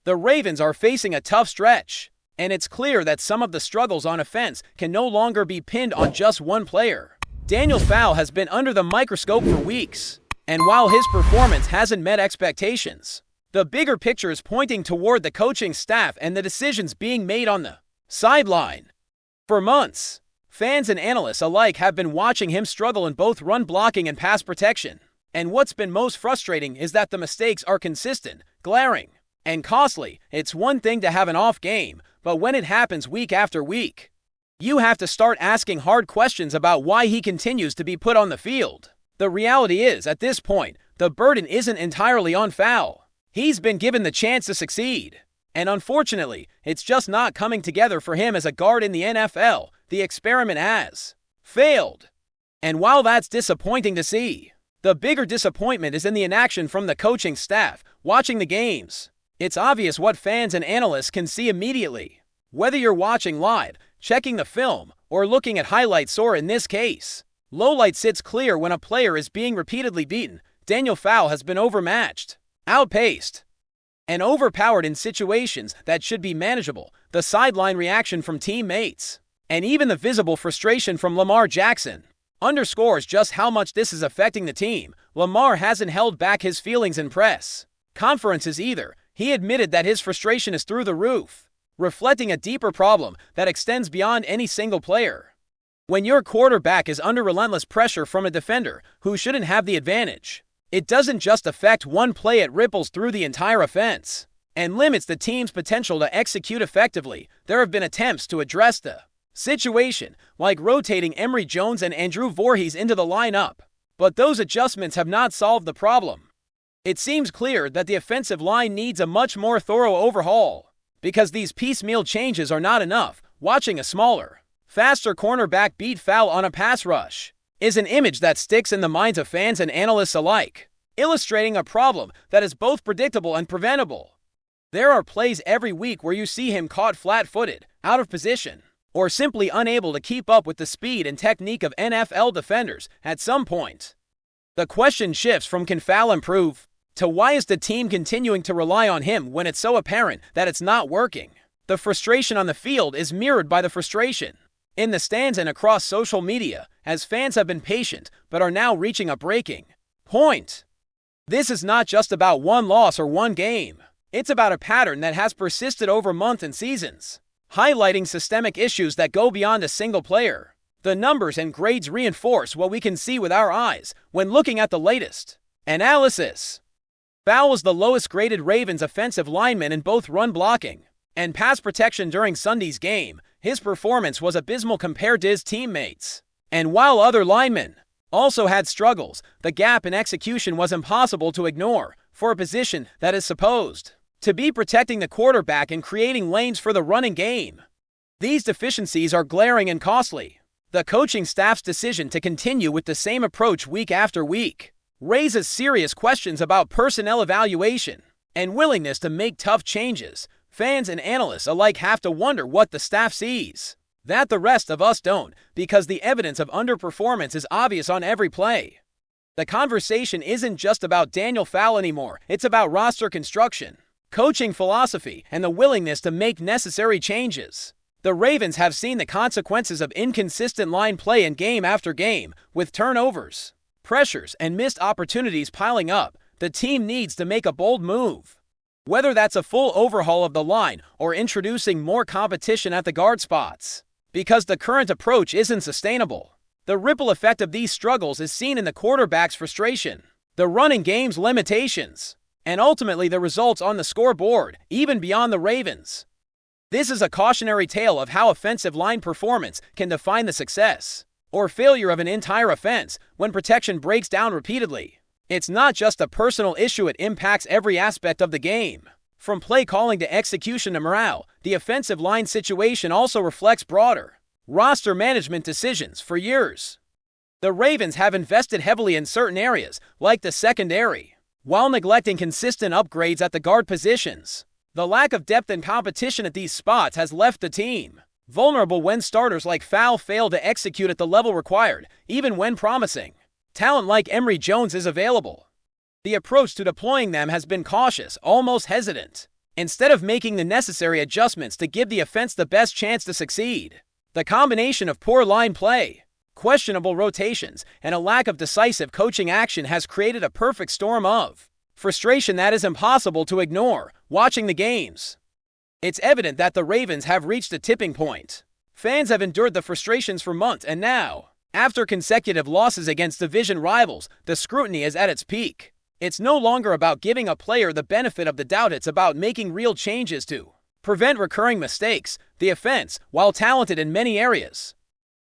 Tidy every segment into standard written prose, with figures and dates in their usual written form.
The Ravens are facing a tough stretch, and it's clear that some of the struggles on offense can no longer be pinned on just one player. Daniel Fowl has been under the microscope for weeks, and while his performance hasn't met expectations, the bigger picture is pointing toward the coaching staff and the decisions being made on the sideline. For months, fans and analysts alike have been watching him struggle in both run blocking and pass protection. And what's been most frustrating is that the mistakes are consistent, glaring, and costly. It's one thing to have an off game, but when it happens week after week, you have to start asking hard questions about why he continues to be put on the field. The reality is, at this point, the burden isn't entirely on Fowl. He's been given the chance to succeed, and unfortunately, it's just not coming together for him as a guard in the NFL. The experiment has failed. And while that's disappointing to see, the bigger disappointment is in the inaction from the coaching staff watching the games. It's obvious what fans and analysts can see immediately. Whether you're watching live, checking the film, or looking at highlights, or in this case, lowlight, sits clear when a player is being repeatedly beaten. Daniel Fowl has been overmatched, outpaced, and overpowered in situations that should be manageable. The sideline reaction from teammates, and even the visible frustration from Lamar Jackson, underscores just how much this is affecting the team. Lamar hasn't held back his feelings in press conferences either. He admitted that his frustration is through the roof, reflecting a deeper problem that extends beyond any single player. When your quarterback is under relentless pressure from a defender who shouldn't have the advantage, it doesn't just affect one play, it ripples through the entire offense and limits the team's potential to execute effectively. There have been attempts to address the situation, like rotating Emory Jones and Andrew Voorhees into the lineup, but those adjustments have not solved the problem. It seems clear that the offensive line needs a much more thorough overhaul, because these piecemeal changes are not enough. Watching a smaller, faster cornerback beat Fowl on a pass rush is an image that sticks in the minds of fans and analysts alike, illustrating a problem that is both predictable and preventable. There are plays every week where you see him caught flat-footed, out of position, or simply unable to keep up with the speed and technique of NFL defenders. At some point, the question shifts from can Fowl improve to why is the team continuing to rely on him when it's so apparent that it's not working. The frustration on the field is mirrored by the frustration in the stands and across social media, as fans have been patient but are now reaching a breaking point. This is not just about one loss or one game. It's about a pattern that has persisted over months and seasons, highlighting systemic issues that go beyond a single player. The numbers and grades reinforce what we can see with our eyes when looking at the latest analysis. Fowl was the lowest graded Ravens offensive lineman in both run blocking and pass protection during Sunday's game. His performance was abysmal compared to his teammates. And while other linemen also had struggles, the gap in execution was impossible to ignore for a position that is supposed to be protecting the quarterback and creating lanes for the running game. These deficiencies are glaring and costly. The coaching staff's decision to continue with the same approach week after week raises serious questions about personnel evaluation and willingness to make tough changes. Fans and analysts alike have to wonder what the staff sees that the rest of us don't, because the evidence of underperformance is obvious on every play. The conversation isn't just about Daniel Fowl anymore. It's about roster construction, coaching philosophy, and the willingness to make necessary changes. The Ravens have seen the consequences of inconsistent line play in game after game, with turnovers, pressures, and missed opportunities piling up. The team needs to make a bold move. Whether that's a full overhaul of the line or introducing more competition at the guard spots, because the current approach isn't sustainable. The ripple effect of these struggles is seen in the quarterback's frustration, the running game's limitations, and ultimately the results on the scoreboard, even beyond the Ravens. This is a cautionary tale of how offensive line performance can define the success or failure of an entire offense when protection breaks down repeatedly. It's not just a personal issue, it impacts every aspect of the game. From play calling to execution to morale, the offensive line situation also reflects broader roster management decisions. For years, the Ravens have invested heavily in certain areas, like the secondary, while neglecting consistent upgrades at the guard positions. The lack of depth and competition at these spots has left the team vulnerable when starters like Fowl fail to execute at the level required, even when promising talent like Emory Jones is available. The approach to deploying them has been cautious, almost hesitant. instead of making the necessary adjustments to give the offense the best chance to succeed. The combination of poor line play, questionable rotations, and a lack of decisive coaching action has created a perfect storm of frustration that is impossible to ignore watching the games. It's evident that the Ravens have reached a tipping point. Fans have endured the frustrations for months, and now, after consecutive losses against division rivals, the scrutiny is at its peak. It's no longer about giving a player the benefit of the doubt, it's about making real changes to prevent recurring mistakes. The offense, while talented in many areas,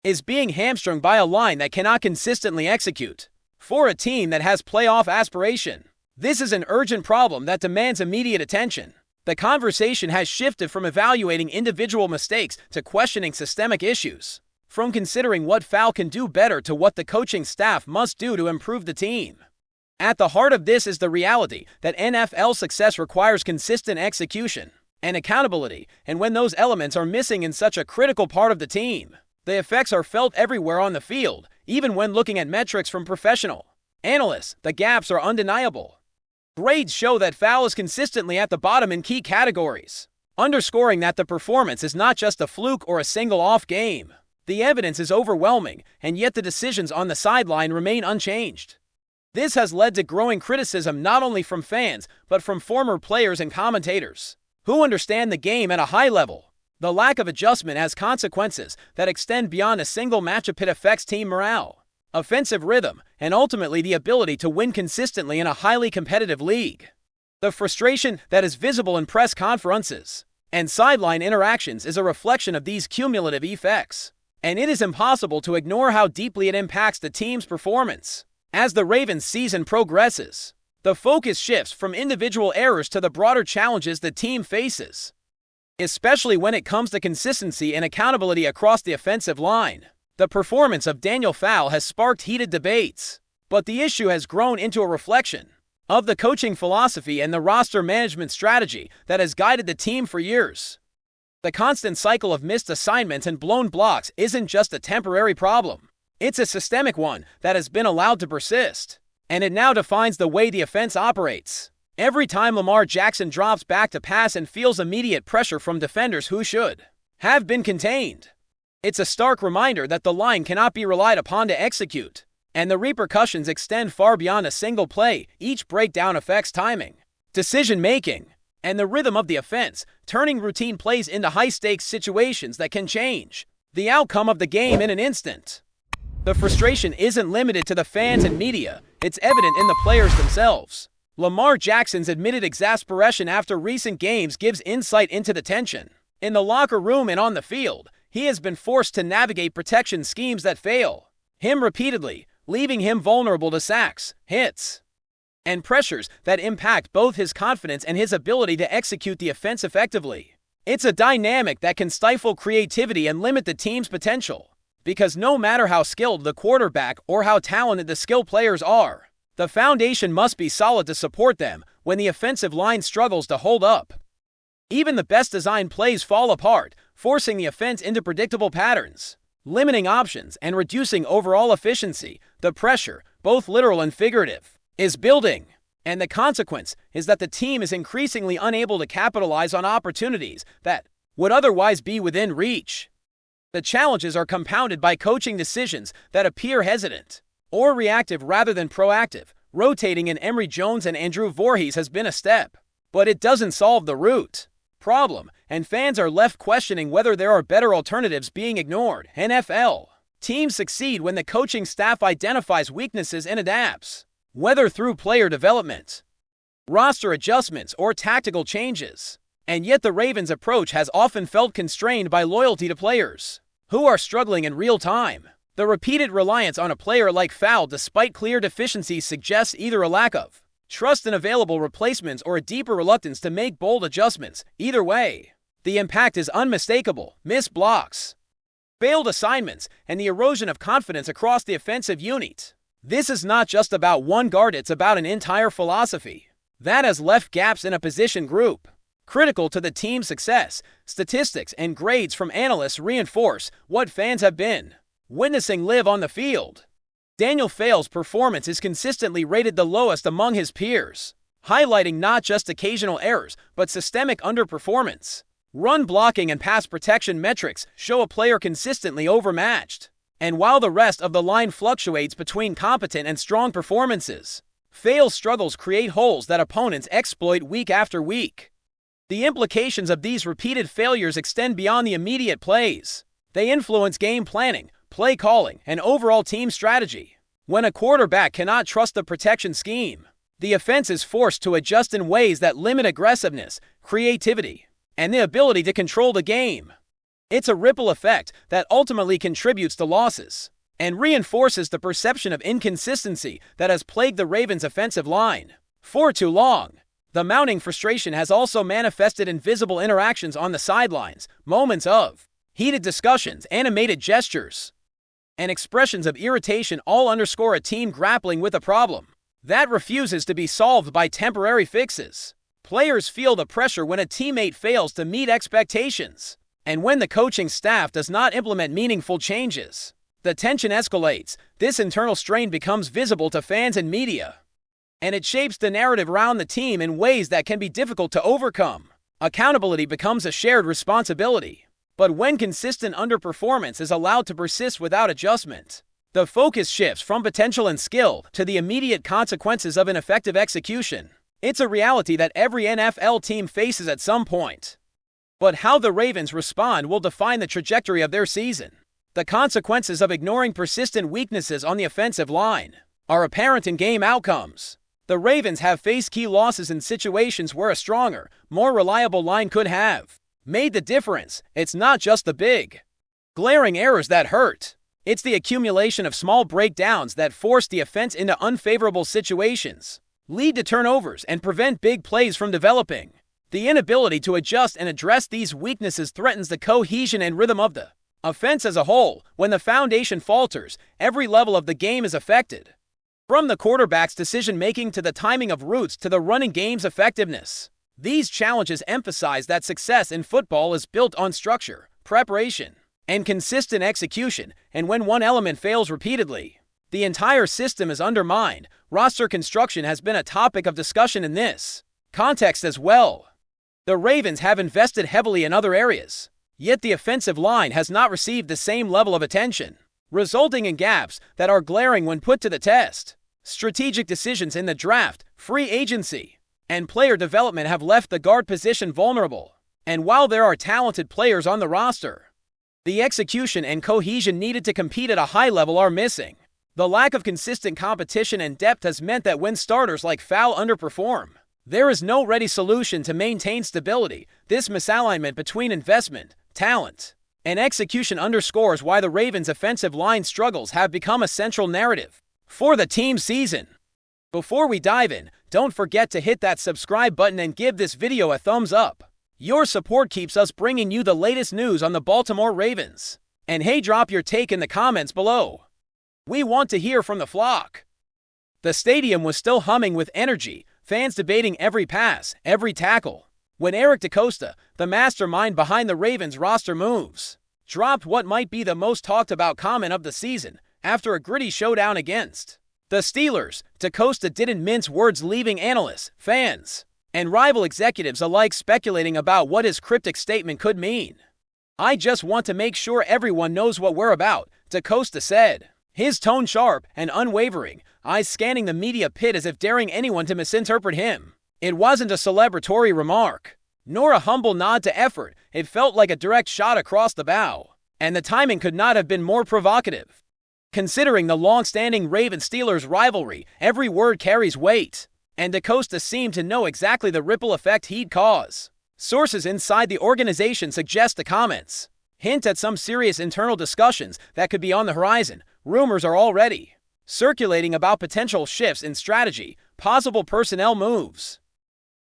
is being hamstrung by a line that cannot consistently execute. For a team that has playoff aspiration, this is an urgent problem that demands immediate attention. The conversation has shifted from evaluating individual mistakes to questioning systemic issues, from considering what Fowl can do better to what the coaching staff must do to improve the team. At the heart of this is the reality that NFL success requires consistent execution and accountability, and when those elements are missing in such a critical part of the team, the effects are felt everywhere on the field. Even when looking at metrics from professional analysts, the gaps are undeniable. Grades show that Fowl is consistently at the bottom in key categories, underscoring that the performance is not just a fluke or a single off game. The evidence is overwhelming, and yet the decisions on the sideline remain unchanged. This has led to growing criticism not only from fans, but from former players and commentators who understand the game at a high level. The lack of adjustment has consequences that extend beyond a single matchup. It affects team morale, offensive rhythm, and ultimately the ability to win consistently in a highly competitive league. The frustration that is visible in press conferences and sideline interactions is a reflection of these cumulative effects, and it is impossible to ignore how deeply it impacts the team's performance. As the Ravens season progresses, the focus shifts from individual errors to the broader challenges the team faces, especially when it comes to consistency and accountability across the offensive line. The performance of Daniel Fowl has sparked heated debates, but the issue has grown into a reflection of the coaching philosophy and the roster management strategy that has guided the team for years. The constant cycle of missed assignments and blown blocks isn't just a temporary problem. It's a systemic one that has been allowed to persist, and it now defines the way the offense operates. Every time Lamar Jackson drops back to pass and feels immediate pressure from defenders who should have been contained, it's a stark reminder that the line cannot be relied upon to execute, and the repercussions extend far beyond a single play. Each breakdown affects timing, decision-making, and the rhythm of the offense, turning routine plays into high-stakes situations that can change the outcome of the game in an instant. The frustration isn't limited to the fans and media. It's evident in the players themselves. Lamar Jackson's admitted exasperation after recent games gives insight into the tension in the locker room and on the field. He has been forced to navigate protection schemes that fail him repeatedly, leaving him vulnerable to sacks, hits, and pressures that impact both his confidence and his ability to execute the offense effectively. It's a dynamic that can stifle creativity and limit the team's potential, because no matter how skilled the quarterback or how talented the skill players are, the foundation must be solid to support them when the offensive line struggles to hold up. Even the best designed plays fall apart, forcing the offense into predictable patterns, limiting options, and reducing overall efficiency. The pressure, both literal and figurative, is building, and the consequence is that the team is increasingly unable to capitalize on opportunities that would otherwise be within reach. The challenges are compounded by coaching decisions that appear hesitant or reactive rather than proactive. Rotating in Emory Jones and Andrew Voorhees has been a step, but it doesn't solve the root problem, and fans are left questioning whether there are better alternatives being ignored. NFL teams succeed when the coaching staff identifies weaknesses and adapts, whether through player development, roster adjustments, or tactical changes. And yet the Ravens' approach has often felt constrained by loyalty to players who are struggling in real time. The repeated reliance on a player like Fowl despite clear deficiencies suggests either a lack of trust in available replacements or a deeper reluctance to make bold adjustments. Either way, the impact is unmistakable. Missed blocks, failed assignments, and the erosion of confidence across the offensive unit. This is not just about one guard, it's about an entire philosophy that has left gaps in a position group critical to the team's success. Statistics and grades from analysts reinforce what fans have been witnessing live on the field. Daniel Fowl's performance is consistently rated the lowest among his peers, highlighting not just occasional errors, but systemic underperformance. Run blocking and pass protection metrics show a player consistently overmatched. And while the rest of the line fluctuates between competent and strong performances, Fowl's struggles create holes that opponents exploit week after week. The implications of these repeated failures extend beyond the immediate plays. They influence game planning, play calling, and overall team strategy. When a quarterback cannot trust the protection scheme, the offense is forced to adjust in ways that limit aggressiveness, creativity, and the ability to control the game. It's a ripple effect that ultimately contributes to losses and reinforces the perception of inconsistency that has plagued the Ravens' offensive line for too long. The mounting frustration has also manifested in visible interactions on the sidelines, moments of heated discussions, animated gestures, and expressions of irritation all underscore a team grappling with a problem that refuses to be solved by temporary fixes. Players feel the pressure when a teammate fails to meet expectations, and when the coaching staff does not implement meaningful changes. The tension escalates. This internal strain becomes visible to fans and media, and it shapes the narrative around the team in ways that can be difficult to overcome. Accountability becomes a shared responsibility. But when consistent underperformance is allowed to persist without adjustment, the focus shifts from potential and skill to the immediate consequences of ineffective execution. It's a reality that every NFL team faces at some point. But how the Ravens respond will define the trajectory of their season. The consequences of ignoring persistent weaknesses on the offensive line are apparent in game outcomes. The Ravens have faced key losses in situations where a stronger, more reliable line could have made the difference. It's not just the big, glaring errors that hurt. It's the accumulation of small breakdowns that force the offense into unfavorable situations, lead to turnovers, and prevent big plays from developing. The inability to adjust and address these weaknesses threatens the cohesion and rhythm of the offense as a whole. When the foundation falters, every level of the game is affected. From the quarterback's decision-making to the timing of routes to the running game's effectiveness. These challenges emphasize that success in football is built on structure, preparation, and consistent execution, and when one element fails repeatedly, the entire system is undermined. Roster construction has been a topic of discussion in this context as well. The Ravens have invested heavily in other areas, yet the offensive line has not received the same level of attention, resulting in gaps that are glaring when put to the test. Strategic decisions in the draft, free agency, and player development have left the guard position vulnerable. And while there are talented players on the roster, the execution and cohesion needed to compete at a high level are missing. The lack of consistent competition and depth has meant that when starters like Fowl underperform, there is no ready solution to maintain stability. This misalignment between investment, talent, and execution underscores why the Ravens' offensive line struggles have become a central narrative for the team's season. Before we dive in, don't forget to hit that subscribe button and give this video a thumbs up. Your support keeps us bringing you the latest news on the Baltimore Ravens. And hey, drop your take in the comments below. We want to hear from the flock. The stadium was still humming with energy, fans debating every pass, every tackle, when DeCosta, the mastermind behind the Ravens' roster moves, dropped what might be the most talked about comment of the season after a gritty showdown against the Steelers. DeCosta didn't mince words, leaving analysts, fans, and rival executives alike speculating about what his cryptic statement could mean. "I just want to make sure everyone knows what we're about," DeCosta said, his tone sharp and unwavering, eyes scanning the media pit as if daring anyone to misinterpret him. It wasn't a celebratory remark, nor a humble nod to effort. It felt like a direct shot across the bow, and the timing could not have been more provocative. Considering the long-standing Ravens-Steelers rivalry, every word carries weight, and DeCosta seemed to know exactly the ripple effect he'd cause. Sources inside the organization suggest the comments hint at some serious internal discussions that could be on the horizon. Rumors are already circulating about potential shifts in strategy, possible personnel moves,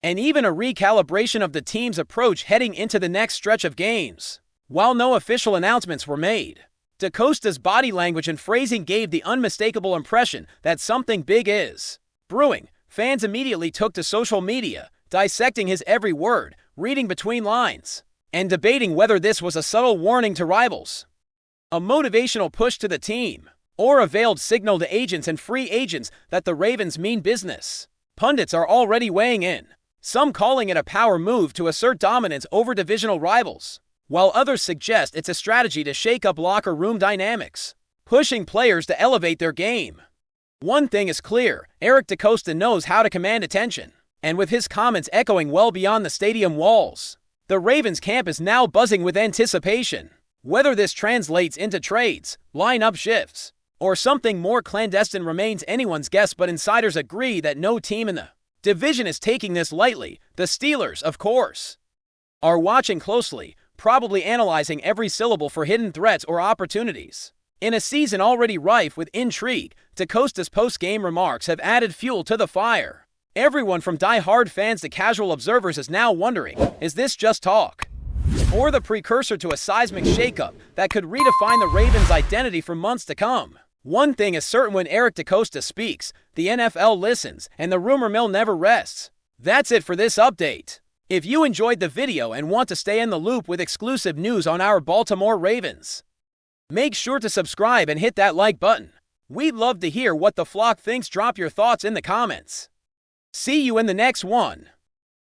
and even a recalibration of the team's approach heading into the next stretch of games. While no official announcements were made, DeCosta's body language and phrasing gave the unmistakable impression that something big is brewing. Fans immediately took to social media, dissecting his every word, reading between lines, and debating whether this was a subtle warning to rivals, a motivational push to the team, or a veiled signal to agents and free agents that the Ravens mean business. Pundits are already weighing in, some calling it a power move to assert dominance over divisional rivals, while others suggest it's a strategy to shake up locker room dynamics, pushing players to elevate their game. One thing is clear, DeCosta knows how to command attention, and with his comments echoing well beyond the stadium walls, the Ravens camp is now buzzing with anticipation. Whether this translates into trades, lineup shifts, or something more clandestine remains anyone's guess, but insiders agree that no team in the division is taking this lightly. The Steelers, of course, are watching closely, probably analyzing every syllable for hidden threats or opportunities. In a season already rife with intrigue, DeCosta's post-game remarks have added fuel to the fire. Everyone from die-hard fans to casual observers is now wondering, is this just talk, or the precursor to a seismic shakeup that could redefine the Ravens' identity for months to come? One thing is certain: when DeCosta speaks, the NFL listens, and the rumor mill never rests. That's it for this update. If you enjoyed the video and want to stay in the loop with exclusive news on our Baltimore Ravens, make sure to subscribe and hit that like button. We'd love to hear what the flock thinks. Drop your thoughts in the comments. See you in the next one.